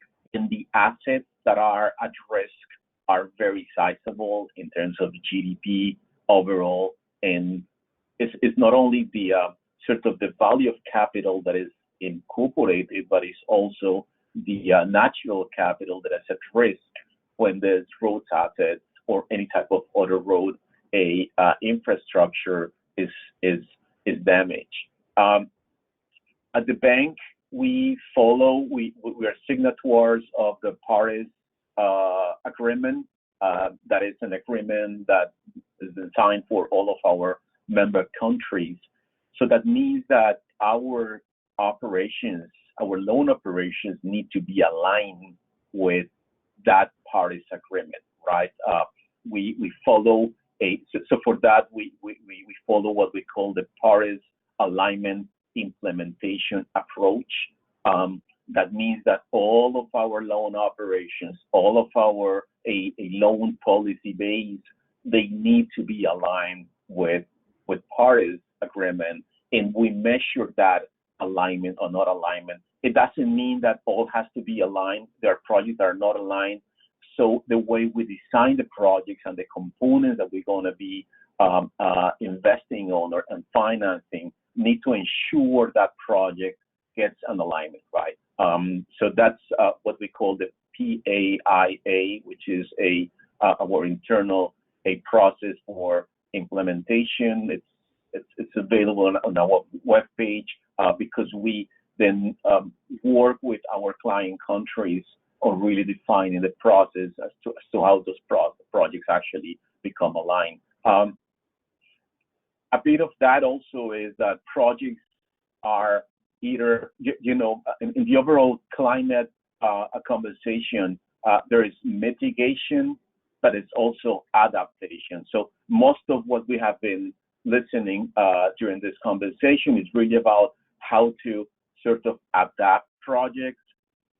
the assets that are at risk are very sizable in terms of GDP overall, and it's not only the sort of the value of capital that is incorporated, but it's also the natural capital that is at risk when there's road assets or any type of other road infrastructure is damaged. At the bank, we are signatories of the Paris Agreement. That is an agreement that is designed for all of our member countries. So that means that our operations, our loan operations, need to be aligned with that Paris Agreement, right? We follow so for that we follow what we call the Paris Alignment Implementation Approach. That means that all of our loan operations, all of our a loan policy base, they need to be aligned with Paris Agreement, and we measure that alignment or not alignment. It doesn't mean that all has to be aligned. There are projects that are not aligned. So the way we design the projects and the components that we're going to be investing on and financing need to ensure that project gets an alignment, right? So that's what we call the PAIA, which is our internal process for implementation. It's available on our webpage because we then work with our client countries on really defining the process as to how those projects actually become aligned. A bit of that also is that projects are either, in the overall climate conversation, there is mitigation, but it's also adaptation. So most of what we have been listening during this conversation is really about how to sort of adapt projects,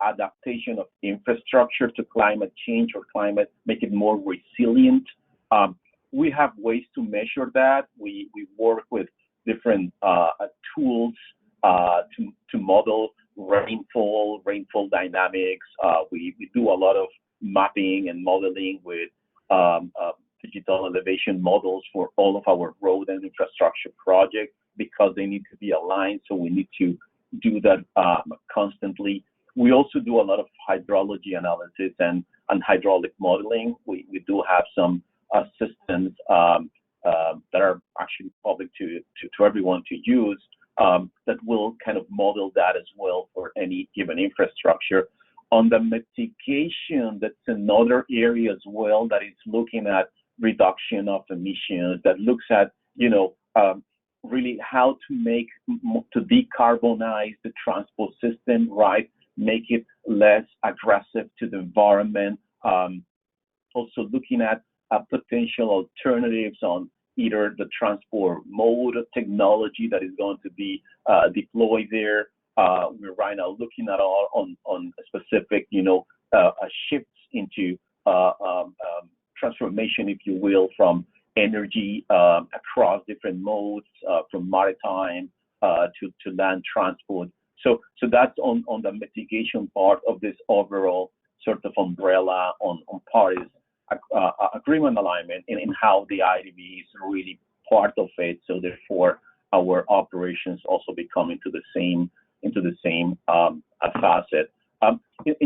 adaptation of infrastructure to climate change or climate, make it more resilient. We have ways to measure that. We work with different tools to model rainfall dynamics. We do a lot of mapping and modeling with digital elevation models for all of our road and infrastructure projects because they need to be aligned. So we need to do that constantly. We also do a lot of hydrology analysis and hydraulic modeling. We do have some systems that are actually public to everyone to use that will kind of model that as well for any given infrastructure. On the mitigation, that's another area as well that is looking at reduction of emissions, that looks at, really how to decarbonize the transport system, right? Make it less aggressive to the environment. Also looking at potential alternatives on either the transport mode of technology that is going to be deployed there. We're right now looking at on specific, shifts into transformation, if you will, from energy across different modes, from maritime to land transport. So that's on the mitigation part of this overall sort of umbrella on Paris agreement alignment and how the IDB is really part of it. So therefore, our operations also become into the same facet.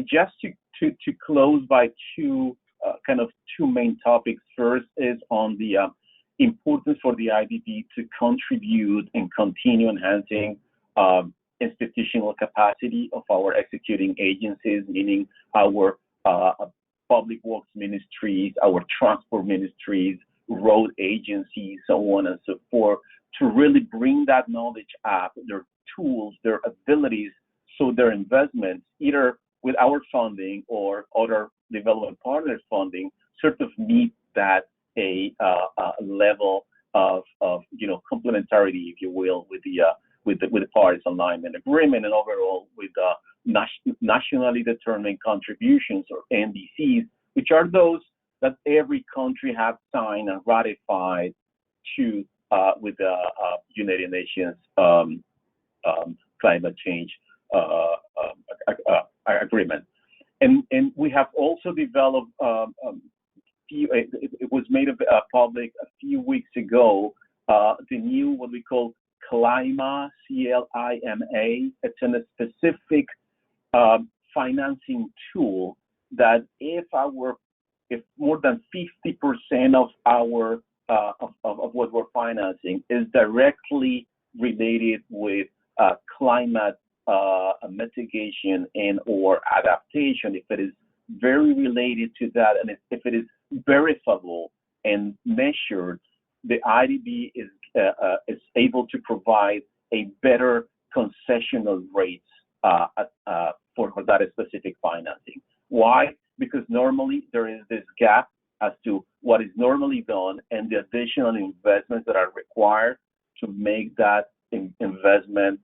Just to close by two main topics. First is on the importance for the IDB to contribute and continue enhancing institutional capacity of our executing agencies, meaning our public works ministries, our transport ministries, road agencies, so on and so forth, to really bring that knowledge up, their tools, their abilities, so their investments, either with our funding or other development partners funding, sort of meet that a level of complementarity, if you will, with the Paris Alignment Agreement, and overall with nationally determined contributions, or NDCs, which are those that every country has signed and ratified to with the United Nations climate change agreement. And we have also developed it was made public a few weeks ago. The new what we call CLIMA, C-L-I-M-A. It's a specific financing tool that if more than 50% of our of what we're financing is directly related with climate mitigation and or adaptation, if it is very related to that, and if it is verifiable and measured, the IDB is able to provide a better concessional rates for that specific financing. Why? Because normally there is this gap as to what is normally done and the additional investments that are required to make that investment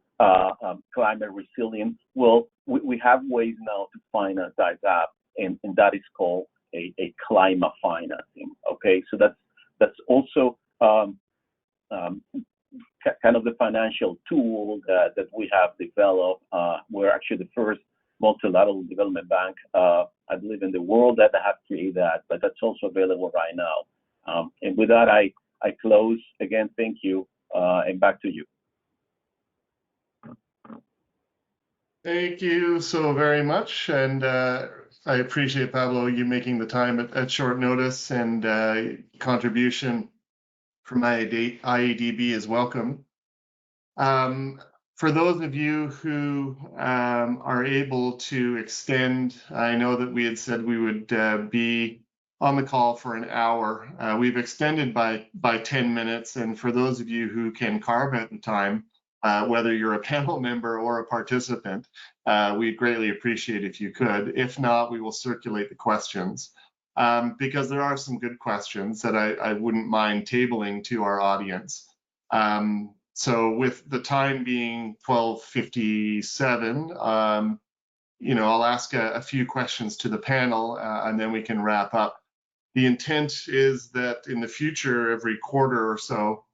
climate resilient. Well, we have ways now to finance that gap, and that is called a climate financing. Okay, so that's also kind of the financial tool that we have developed. We're actually the first multilateral development bank, I believe, in the world that have created that, but that's also available right now. And with that, I close. Again, thank you, and back to you. Thank you so very much, and I appreciate, Pablo, you making the time at short notice, and contribution from IADB is welcome. For those of you who are able to extend, I know that we had said we would be on the call for an hour. We've extended by 10 minutes, and for those of you who can carve out the time, whether you're a panel member or a participant, we'd greatly appreciate if you could. If not, we will circulate the questions, because there are some good questions that I wouldn't mind tabling to our audience. So with the time being 12:57, I'll ask a few questions to the panel, and then we can wrap up. The intent is that in the future, every quarter or so,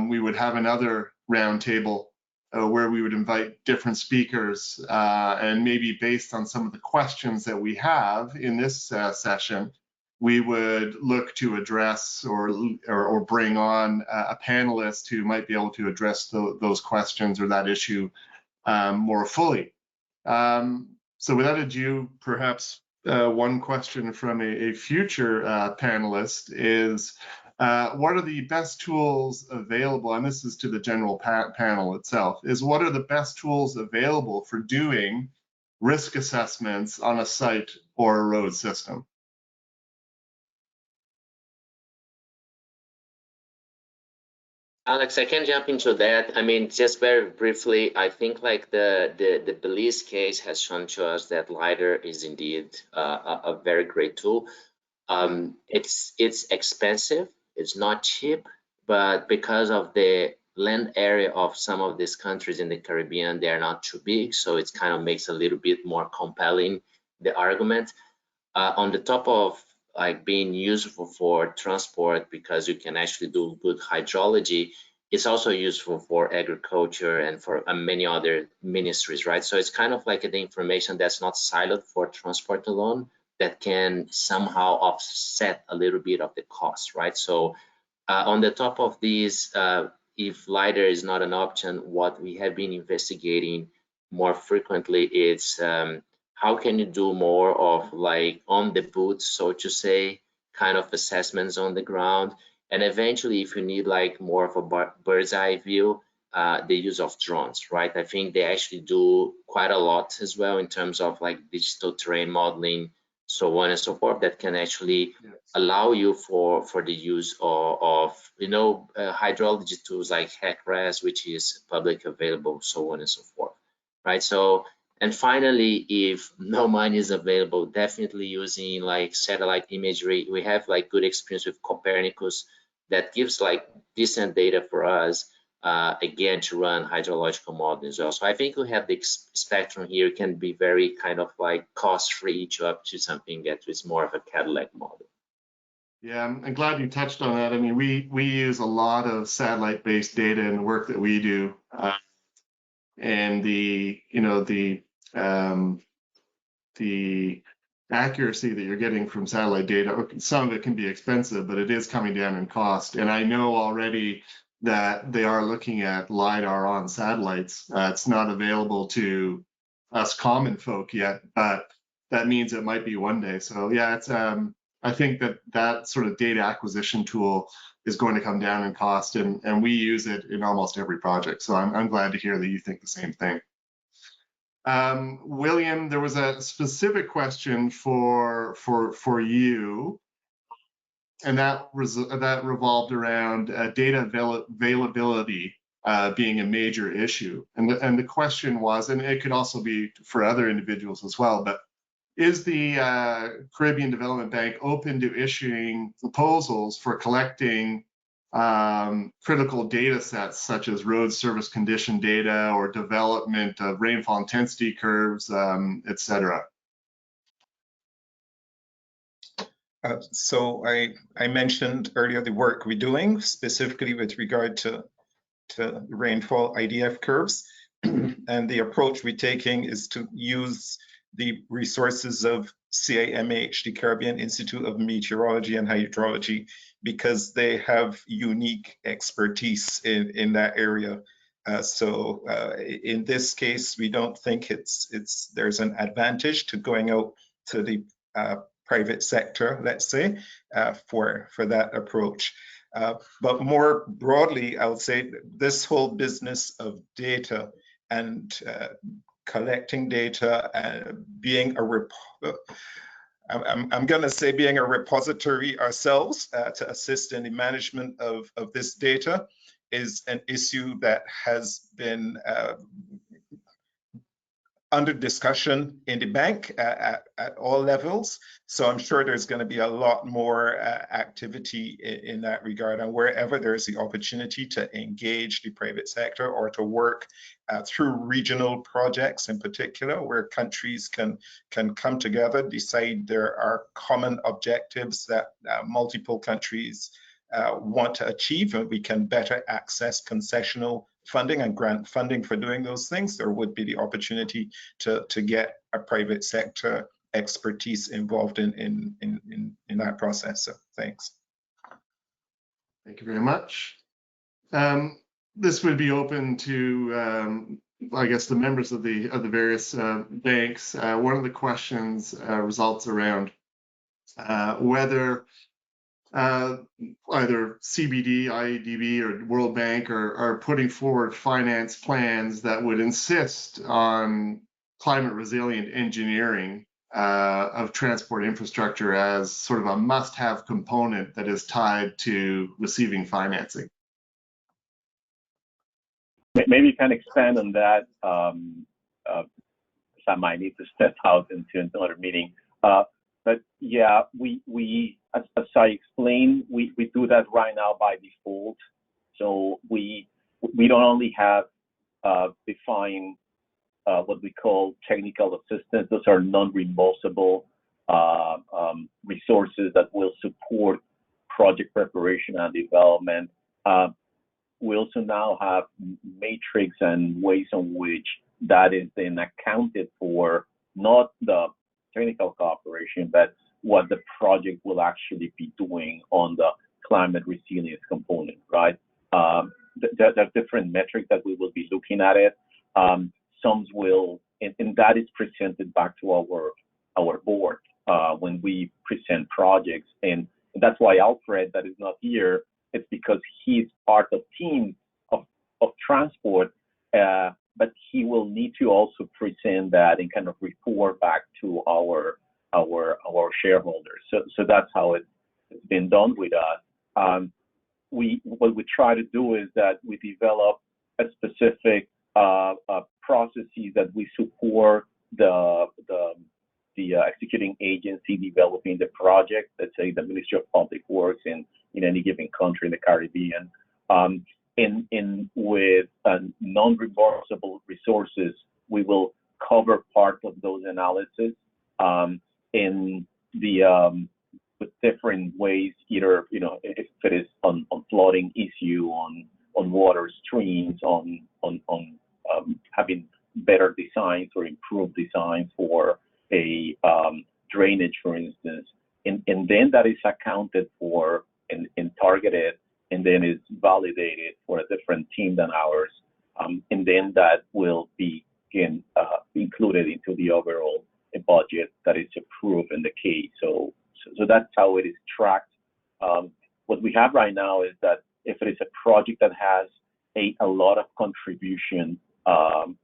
we would have another roundtable where we would invite different speakers, and maybe based on some of the questions that we have in this session, we would look to address or bring on a panelist who might be able to address those questions or that issue more fully. So without ado, perhaps one question from a future panelist is, what are the best tools available, and this is to the general panel itself, is what are the best tools available for doing risk assessments on a site or a road system? Alex, I can jump into that. I mean, just very briefly, I think like the Belize case has shown to us that LiDAR is indeed a very great tool. It's expensive, it's not cheap, but because of the land area of some of these countries in the Caribbean, they are not too big, so it kind of makes a little bit more compelling, the argument. On the top of like being useful for transport because you can actually do good hydrology, it's also useful for agriculture and for many other ministries, right? So it's kind of like the information that's not siloed for transport alone that can somehow offset a little bit of the cost, right? So on the top of these, if LiDAR is not an option, what we have been investigating more frequently is how can you do more of like on the boots, so to say, kind of assessments on the ground. And eventually, if you need like more of a bird's eye view, the use of drones, right? I think they actually do quite a lot as well in terms of like digital terrain modeling, so on and so forth, that can actually allow you for the use of hydrology tools like HEC-RAS, which is public available, so on and so forth, right? So, and finally, if no money is available, definitely using like satellite imagery. We have like good experience with Copernicus that gives like decent data for us, again, to run hydrological modeling as well. So I think we have the spectrum here, can be very kind of like cost-free to up to something that is more of a Cadillac model. Yeah, I'm glad you touched on that. I mean, we use a lot of satellite-based data in the work that we do, and the accuracy that you're getting from satellite data. Some of it can be expensive, but it is coming down in cost. And I know already that they are looking at LiDAR on satellites. It's not available to us common folk yet, but that means it might be one day. So yeah, it's I think that sort of data acquisition tool is going to come down in cost, and we use it in almost every project. So I'm glad to hear that you think the same thing. William, there was a specific question for you, and that revolved around data availability being a major issue. And the question was, and it could also be for other individuals as well, but is the Caribbean Development Bank open to issuing proposals for collecting critical data sets such as road service condition data or development of rainfall intensity curves, et cetera? So I mentioned earlier the work we're doing specifically with regard to rainfall IDF curves. And the approach we're taking is to use the resources of CIMH, the Caribbean Institute of Meteorology and Hydrology, because they have unique expertise in that area. So in this case, we don't think there's an advantage to going out to the private sector, let's say, for that approach. But more broadly, I would say this whole business of data and collecting data and being I'm going to say being a repository ourselves to assist in the management of this data is an issue that has been under discussion in the bank at all levels. So I'm sure there's going to be a lot more activity in that regard. And wherever there's the opportunity to engage the private sector or to work through regional projects in particular, where countries can come together, decide there are common objectives that multiple countries want to achieve, and we can better access concessional funding and grant funding for doing those things, there would be the opportunity to get a private sector expertise involved in that process. So thanks. Thank you very much. This would be open to, I guess, the members of the various banks. One of the questions results around whether either CBD, IEDB, or World Bank are putting forward finance plans that would insist on climate resilient engineering of transport infrastructure as sort of a must-have component that is tied to receiving financing. Maybe you can expand on that. I might need to step out into another meeting. But yeah, we as I explained, we do that right now by default. So we don't only have defined what we call technical assistance. Those are non-reimbursable resources that will support project preparation and development. We also now have matrix and ways in which that is then accounted for, not the technical cooperation, but what the project will actually be doing on the climate resilience component, right? There are different metrics that we will be looking at it. Some will, and that is presented back to our board when we present projects. And that's why Alfred, that is not here, it's because he's part of teams of transport, but he will need to also present that and kind of report back to our shareholders. So that's how it's been done with us. What we try to do is that we develop a specific processes that we support the executing agency developing the project, let's say the Ministry of Public Works in any given country in the Caribbean. In with non-reimbursable resources, we will cover part of those analysis in the with different ways, either if it is on flooding issue, on water streams, on having better designs or improved designs for a drainage, for instance, and then that is accounted for and targeted, and then is validated for a different team than ours, and then that will be included into the overall budget that is approved in the case. So that's how it is tracked. What we have right now is that if it is a project that has a lot of contribution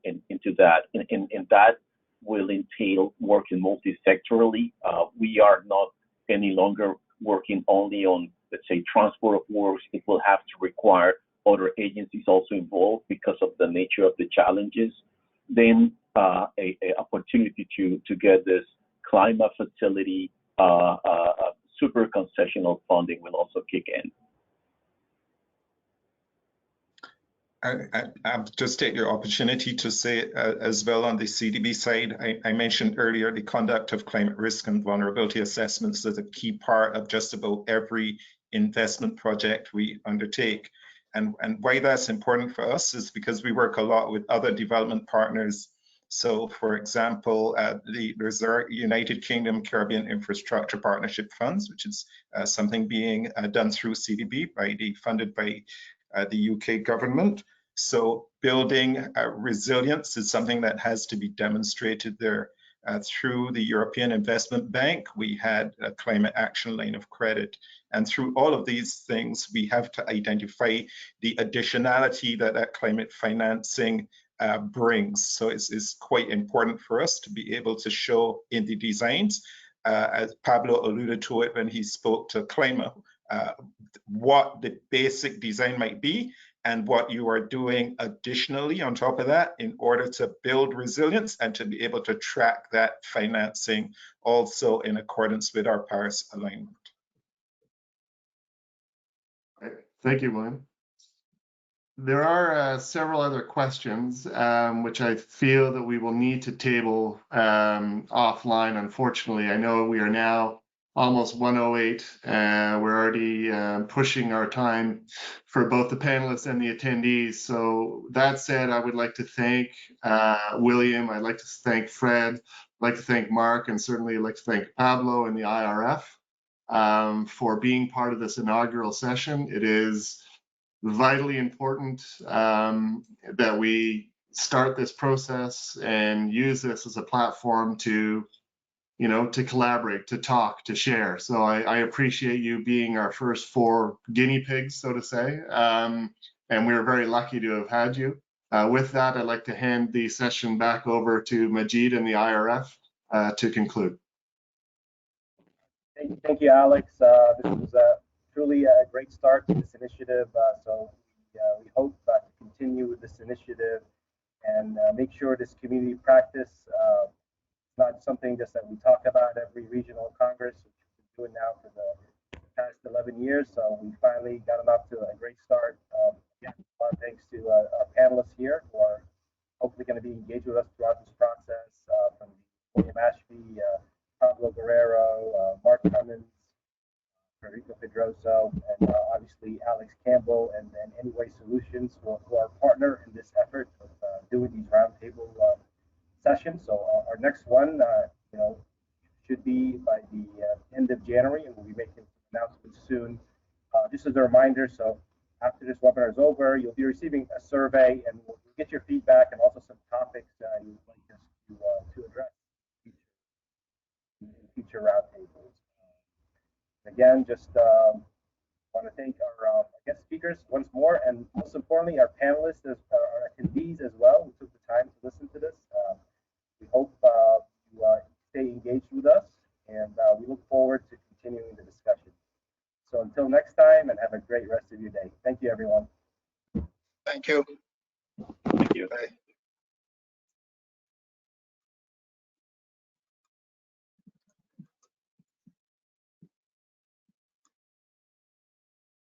into that, and that will entail working multi-sectorally. We are not any longer working only on, let's say, transport of works. It will have to require other agencies also involved because of the nature of the challenges. Then a opportunity to get this climate facility super concessional funding will also kick in. I'll just take your opportunity to say as well on the CDB side, I mentioned earlier the conduct of climate risk and vulnerability assessments is a key part of just about every investment project we undertake. And why that's important for us is because we work a lot with other development partners. So for example, there's our United Kingdom Caribbean Infrastructure Partnership Funds, which is something being done through CDB funded by the UK government. So building resilience is something that has to be demonstrated there through the European Investment Bank. We had a climate action line of credit. And through all of these things, we have to identify the additionality that climate financing brings. So it's quite important for us to be able to show in the designs, as Pablo alluded to it when he spoke to climate, what the basic design might be and what you are doing additionally on top of that in order to build resilience and to be able to track that financing also in accordance with our Paris alignment. Thank you, William. There are several other questions which I feel that we will need to table offline. Unfortunately, I know we are now almost 1:08. We're already pushing our time for both the panelists and the attendees. So that said, I would like to thank William. I'd like to thank Fred. I'd like to thank Mark, and certainly I'd like to thank Pablo and the IRF for being part of this inaugural session. It is vitally important that we start this process and use this as a platform to collaborate, to talk, to share. So I appreciate you being our first 4 guinea pigs, so to say, and we're very lucky to have had you. With that, I'd like to hand the session back over to Majid and the IRF to conclude. Thank you, Alex. This was truly a great start to this initiative. So we hope to continue with this initiative and make sure this community practice is not something just that we talk about every regional congress, which we've been doing now for the past 11 years. So we finally got off to a great start. Again, a lot of thanks to our panelists here who are hopefully going to be engaged with us throughout this process, from William Ashby, Pablo Guerrero, Mark Cummins, Federico Pedroso, and obviously Alex Campbell and Anyway Solutions, who are a partner in this effort of doing these roundtable sessions. So our next one, should be by the end of January, and we'll be making announcements soon. Just as a reminder, so after this webinar is over, you'll be receiving a survey, and we'll get your feedback and also some topics you'd like us to address in future roundtables. Again, just want to thank our guest speakers once more, and most importantly, our panelists, our attendees as well, who took the time to listen to this. We hope you stay engaged with us, and we look forward to continuing the discussion. So until next time, and have a great rest of your day. Thank you, everyone. Thank you. Thank you. Bye.